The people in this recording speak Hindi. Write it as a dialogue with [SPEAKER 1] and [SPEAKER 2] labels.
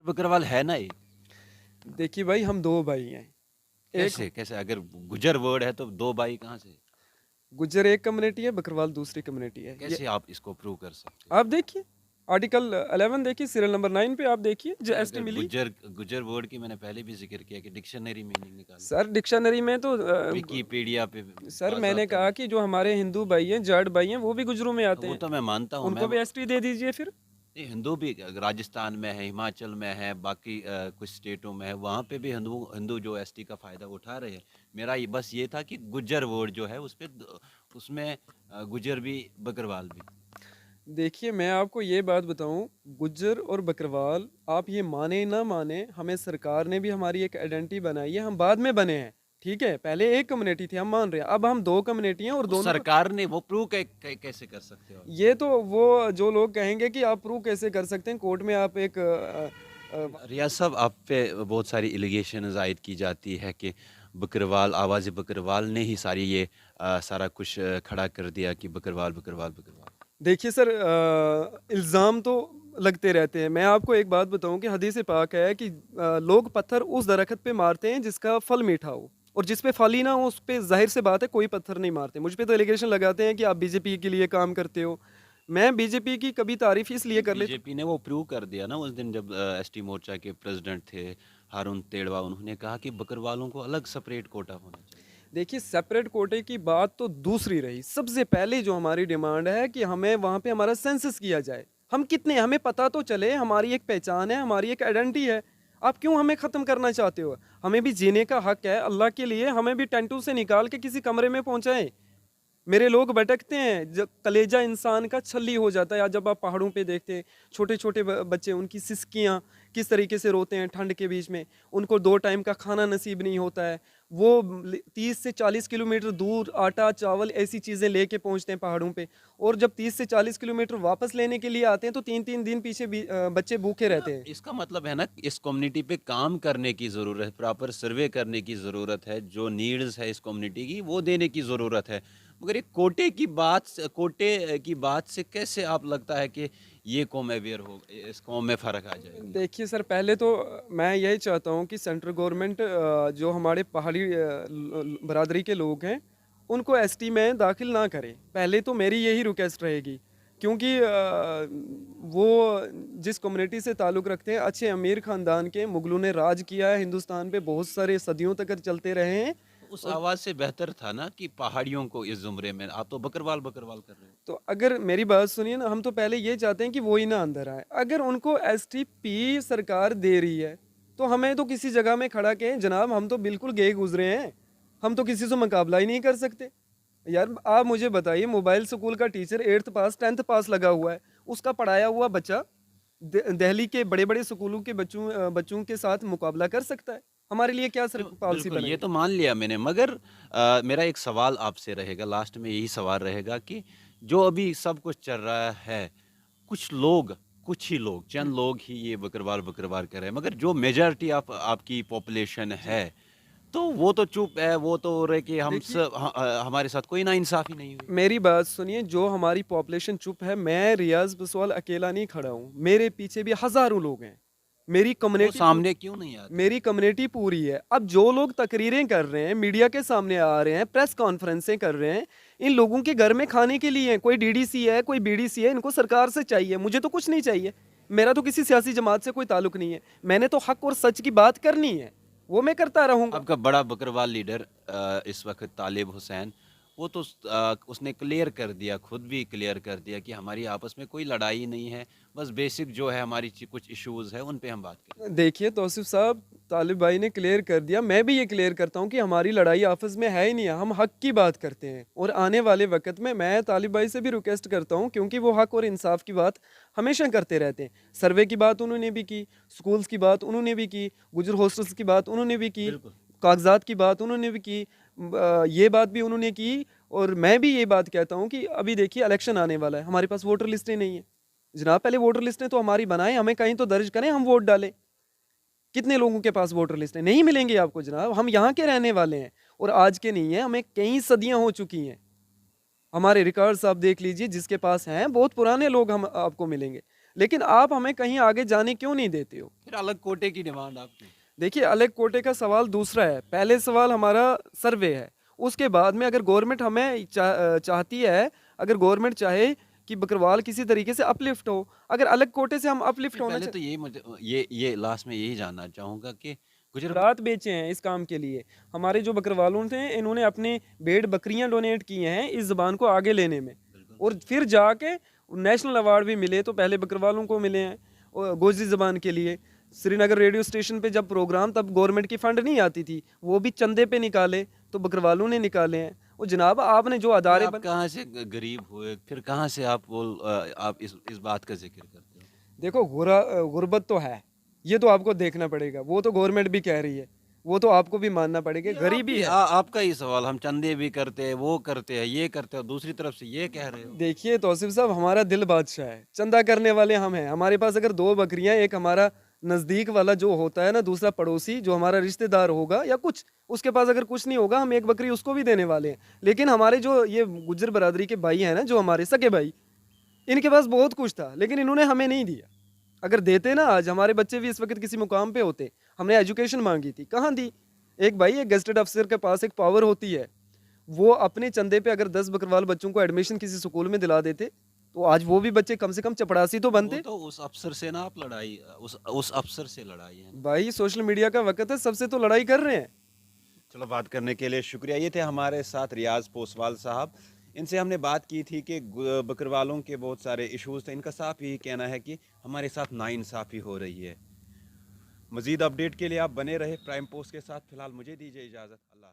[SPEAKER 1] बकरवाल है ना एक।
[SPEAKER 2] देखिए भाई, हम दो भाई हैं। एक
[SPEAKER 1] कैसे कैसे अगर गुजर वर्ड है तो दो भाई कहाँ से?
[SPEAKER 2] गुज्जर एक कम्युनिटी है, बकरवाल दूसरी कम्युनिटी है ये।
[SPEAKER 1] कैसे आप इसको प्रूव कर सकते हो?
[SPEAKER 2] आप देखिए, आर्टिकल 11 देखिए, सीरियल नंबर 9 पे आप देखिए जो
[SPEAKER 1] नहीं,
[SPEAKER 2] एसटी
[SPEAKER 1] अगर
[SPEAKER 2] मिली।
[SPEAKER 1] गुजर गुजर वर्ड की मैंने पहले भी जिक्र किया कि डिक्शनरी मीनिंग निकालो।
[SPEAKER 2] सर डिक्शनरी में तो
[SPEAKER 1] विकीपीडिया पे
[SPEAKER 2] सर मैंने
[SPEAKER 1] बाज़ाब्ता
[SPEAKER 2] कहा
[SPEAKER 1] लिख।
[SPEAKER 2] कि जो हमारे हिंदू भाई हैं, जाट भाई हैं, वो भी गुजरों में आते
[SPEAKER 1] वो
[SPEAKER 2] हैं।
[SPEAKER 1] तो मैं मानता हूँ। मैं
[SPEAKER 2] उनको भी एसटी दे दीजिए फिर।
[SPEAKER 1] नहीं, हिंदू भी राजस्थान में है, हिमाचल में है, बाकी कुछ स्टेटों में है, वहाँ पे भी हिंदू हिंदू जो एसटी का फ़ायदा उठा रहे हैं। मेरा ये बस ये था कि गुज्जर वर्ड जो है उस पे उसमें गुज्जर भी बकरवाल भी।
[SPEAKER 2] देखिए मैं आपको ये बात बताऊं, गुज्जर और बकरवाल, आप ये माने ना माने, हमें सरकार ने भी हमारी एक आइडेंटिटी बनाई है, हम बाद में बने हैं। ठीक है, पहले एक कम्युनिटी थी, हम मान रहे हैं, अब हम दो कम्युनिटी हैं और
[SPEAKER 1] वो
[SPEAKER 2] दोनों को।
[SPEAKER 1] सरकार ने वो प्रूव कैसे कर सकते हो?
[SPEAKER 2] ये तो वो जो लोग कहेंगे कि आप प्रूव कैसे कर सकते हैं, कोर्ट में आप एक
[SPEAKER 1] रियाज साहब, आप पे बहुत सारी एलिगेशन आयद की जाती है कि बकरवाल, आवाज़ बकरवाल ने ही सारी ये सारा कुछ खड़ा कर दिया कि बकरवाल बकरवाल बकरवाल।
[SPEAKER 2] देखिए सर, इल्ज़ाम तो लगते रहते हैं। मैं आपको एक बात बताऊं कि हदीस पाक है कि लोग पत्थर उस दरख्त पे मारते हैं जिसका फल मीठा हो, और जिस पे फल ही ना हो उस पे जाहिर से बात है कोई पत्थर नहीं मारते। मुझ पे तो एलिगेशन लगाते हैं कि आप बीजेपी के लिए काम करते हो। मैं बीजेपी की कभी तारीफ इसलिए कर लेता।
[SPEAKER 1] बीजेपी ने वो प्रूव कर दिया ना उस दिन जब एसटी मोर्चा के प्रेसिडेंट थे हारून तेड़वा, उन्होंने कहा कि बकरवालों को अलग सेपरेट कोटा होना चाहिए।
[SPEAKER 2] देखिए सेपरेट कोटे की बात तो दूसरी रही, सबसे पहले जो हमारी डिमांड है कि हमें वहाँ पे हमारा सेंसस किया जाए। हम कितने, हमें पता तो चले, हमारी एक पहचान है, हमारी एक आइडेंटिटी है। आप क्यों हमें ख़त्म करना चाहते हो? हमें भी जीने का हक है, अल्लाह के लिए हमें भी टेंटू से निकाल के किसी कमरे में पहुँचाएं। मेरे लोग भटकते हैं, जब कलेजा इंसान का छल्ली हो जाता है। आज जब आप पहाड़ों पे देखते हैं छोटे छोटे बच्चे, उनकी सिसकियाँ किस तरीके से रोते हैं ठंड के बीच में, उनको 2 टाइम का खाना नसीब नहीं होता है। वो 30 से 40 किलोमीटर दूर आटा चावल ऐसी चीज़ें लेके पहुंचते हैं पहाड़ों पे, और जब 30 से 40 किलोमीटर वापस लेने के लिए आते हैं तो 3-3 दिन पीछे बच्चे भूखे रहते हैं।
[SPEAKER 1] इसका मतलब है ना कि इस कम्युनिटी पे काम करने की ज़रूरत है, प्रॉपर सर्वे करने की ज़रूरत है, जो नीड्स है इस कम्युनिटी की वो देने की ज़रूरत है। मगर ये कोटे की बात से कैसे आप लगता है कि ये कौम अवेयर हो, इस कौम में फ़र्क आ जाएगा?
[SPEAKER 2] देखिए सर, पहले तो मैं यही चाहता हूँ कि सेंट्रल गवर्नमेंट जो हमारे पहाड़ी बरादरी के लोग हैं उनको एसटी में दाखिल ना करे। पहले तो मेरी यही रिक्वेस्ट रहेगी, क्योंकि वो जिस कम्युनिटी से ताल्लुक़ रखते हैं, अच्छे अमीर ख़ानदान के, मुगलों ने राज किया है हिंदुस्तान पे, बहुत सारे सदियों तक चलते रहे हैं।
[SPEAKER 1] उस
[SPEAKER 2] और
[SPEAKER 1] आवाज़ से बेहतर था ना कि पहाड़ियों को इस ज़ुमरे में, आप तो बकरवाल बकरवाल कर रहे हो।
[SPEAKER 2] तो अगर मेरी बात सुनिए ना, हम तो पहले ये चाहते हैं कि वो ही ना अंदर आए। अगर उनको एसटीपी सरकार दे रही है तो हमें तो किसी जगह में खड़ा के, जनाब हम तो बिल्कुल गए गुजरे हैं, हम तो किसी से मुकाबला ही नहीं कर सकते। यार आप मुझे बताइए, मोबाइल स्कूल का टीचर 8th पास 10th पास लगा हुआ है, उसका पढ़ाया हुआ बच्चा दिल्ली के बड़े बड़े स्कूलों के बच्चों के साथ मुकाबला कर सकता है? हमारे लिए क्या सर पॉलिसी
[SPEAKER 1] बिल्कुल, ये
[SPEAKER 2] बनाएंगे?
[SPEAKER 1] तो मान लिया मैंने, मगर मेरा एक सवाल आपसे रहेगा, लास्ट में यही सवाल रहेगा कि जो अभी सब कुछ चल रहा है, कुछ लोग, कुछ ही लोग, चंद लोग ही ये बकरवाल बकरवाल कर रहे हैं, मगर जो मेजॉरिटी ऑफ आपकी पॉपुलेशन
[SPEAKER 2] जी
[SPEAKER 1] है, तो वो तो चुप है, वो तो हो रहे कि
[SPEAKER 2] देखिए,
[SPEAKER 1] हमारे साथ कोई नाइंसाफ़ी नहीं हुई।
[SPEAKER 2] मेरी बात सुनिए, जो हमारी पॉपुलेशन चुप है, मैं रियाज बसवाल अकेला नहीं खड़ा हूँ, मेरे पीछे भी हजारों लोग हैं। मेरी
[SPEAKER 1] वो
[SPEAKER 2] कम्युनिटी
[SPEAKER 1] सामने क्यों नहीं आते?
[SPEAKER 2] मेरी कम्युनिटी पूरी है। अब जो लोग तकरीरें कर रहे हैं, मीडिया के सामने आ रहे हैं, प्रेस कॉन्फ्रेंसें कर रहे हैं, इन लोगों के घर में खाने के लिए हैं। कोई डीडीसी है, कोई बीडीसी है, इनको सरकार से चाहिए, मुझे तो कुछ नहीं चाहिए। मेरा तो किसी सियासी जमात से कोई ताल्लुक नहीं है। मैंने तो हक और सच की बात करनी है, वो मैं करता रहूंगा।
[SPEAKER 1] आपका बड़ा बकरवाल लीडर इस वक्त तालिब हुसैन, वो तो उसने क्लियर कर दिया, खुद भी क्लियर कर दिया कि हमारी आपस में कोई लड़ाई नहीं है, बस बेसिक जो है हमारी कुछ इश्यूज़ है उन पे हम बात करेंगे।
[SPEAKER 2] देखिए तौसीफ साहब, तालिब भाई ने क्लियर कर दिया, मैं भी ये क्लियर करता हूँ कि हमारी लड़ाई आपस में है ही नहीं है, हम हक की बात करते हैं। और आने वाले वक्त में मैं तालिब भाई से भी रिक्वेस्ट करता हूँ, क्योंकि वो हक और इंसाफ की बात हमेशा करते रहते हैं। सर्वे की बात उन्होंने भी की, स्कूल्स की बात उन्होंने भी की, गुजर हॉस्टल्स की बात उन्होंने भी की,
[SPEAKER 1] बिल्कुल।
[SPEAKER 2] कागजात की बात उन्होंने भी की, ये बात भी उन्होंने की। और मैं भी ये बात कहता हूँ कि अभी देखिए इलेक्शन आने वाला है, हमारे पास वोटर लिस्टें नहीं है। जनाब पहले वोटर लिस्टें तो हमारी बनाएं, हमें कहीं तो दर्ज करें, हम वोट डालें। कितने लोगों के पास वोटर लिस्ट है? नहीं मिलेंगे आपको जनाब, हम यहाँ के रहने वाले हैं और आज के नहीं है, हमें कई सदियां हो चुकी हैं। हमारे रिकॉर्ड्स आप देख लीजिए, जिसके पास हैं बहुत पुराने लोग हम आपको मिलेंगे। लेकिन आप हमें कहीं आगे जाने क्यों नहीं देते हो?
[SPEAKER 1] फिर अलग कोटे की डिमांड आपकी।
[SPEAKER 2] देखिए, अलग कोटे का सवाल दूसरा है। पहले सवाल हमारा सर्वे है। उसके बाद में अगर गवर्नमेंट हमें चाहती है, अगर गवर्नमेंट चाहे कि बकरवाल किसी तरीके से अपलिफ्ट हो, अगर अलग कोटे से हम अपलिफ्ट
[SPEAKER 1] नहीं,
[SPEAKER 2] होना
[SPEAKER 1] पहले तो ये मुझे ये लास्ट में यही जानना चाहूँगा कि गुजर
[SPEAKER 2] रात बेचे हैं इस काम के लिए। हमारे जो बकरवालों थे, इन्होंने अपने भेड़ बकरियां डोनेट की हैं इस ज़बान को आगे लेने में,
[SPEAKER 1] बिल्कुल।
[SPEAKER 2] और फिर जाके नेशनल अवार्ड भी मिले। तो पहले बकरवालों को मिले हैं और गोजरी ज़बान के लिए। श्रीनगर रेडियो स्टेशन पे जब प्रोग्राम, तब गवर्नमेंट की फंड नहीं आती थी, वो भी चंदे पे निकाले, तो बकरवालों ने निकाले हैं। और जनाब, आपने जो
[SPEAKER 1] फिर
[SPEAKER 2] अदारे
[SPEAKER 1] आप कहाँ से गरीब हुए? फिर कहाँ से आप इस बात का ज़िक्र करते हो?
[SPEAKER 2] देखो, गुर्बत तो है, ये तो आपको देखना पड़ेगा। वो तो गवर्नमेंट भी कह रही है, वो तो आपको भी मानना पड़ेगा,
[SPEAKER 1] ये
[SPEAKER 2] गरीबी है।
[SPEAKER 1] आपका ही सवाल, हम चंदे भी करते हैं, वो करते हैं, ये करते हैं, दूसरी तरफ से ये कह रहे हो।
[SPEAKER 2] देखिए तौसीफ साहब, हमारा दिल बादशाह है, चंदा करने वाले हम हैं। हमारे पास अगर दो बकरियां, एक हमारा नज़दीक वाला जो होता है ना, दूसरा पड़ोसी जो हमारा रिश्तेदार होगा या कुछ, उसके पास अगर कुछ नहीं होगा, हम एक बकरी उसको भी देने वाले हैं। लेकिन हमारे जो ये गुज्जर बरादरी के भाई हैं ना, जो हमारे सगे भाई, इनके पास बहुत कुछ था, लेकिन इन्होंने हमें नहीं दिया। अगर देते ना, आज हमारे बच्चे भी इस वक्त किसी मुकाम पे होते। हमने एजुकेशन मांगी थी, कहाँ दी? एक भाई, एक गेस्टेड अफसर के पास एक पावर होती है, वो अपने चंदे पे अगर 10 बकरवाल बच्चों को एडमिशन किसी स्कूल में दिला देते, तो आज वो भी बच्चे कम से कम चपड़ासी तो
[SPEAKER 1] वो
[SPEAKER 2] बनते।
[SPEAKER 1] तो उस अफ़सर से ना आप लड़ाई उस अफ़सर से लड़ाई है ना।
[SPEAKER 2] भाई, सोशल मीडिया का वक्त है, सबसे तो लड़ाई कर रहे हैं।
[SPEAKER 1] चलो, बात करने के लिए शुक्रिया। ये थे हमारे साथ रियाज़ पोसवाल साहब। इनसे हमने बात की थी कि बकरवालों के बहुत सारे इश्यूज़ थे। इनका साफ यही कहना है कि हमारे साथ नाइंसाफ़ी हो रही है। मज़ीद अपडेट के लिए आप बने रहे प्राइम पोस्ट के साथ। फ़िलहाल मुझे दीजिए इजाज़त। अल्लाह।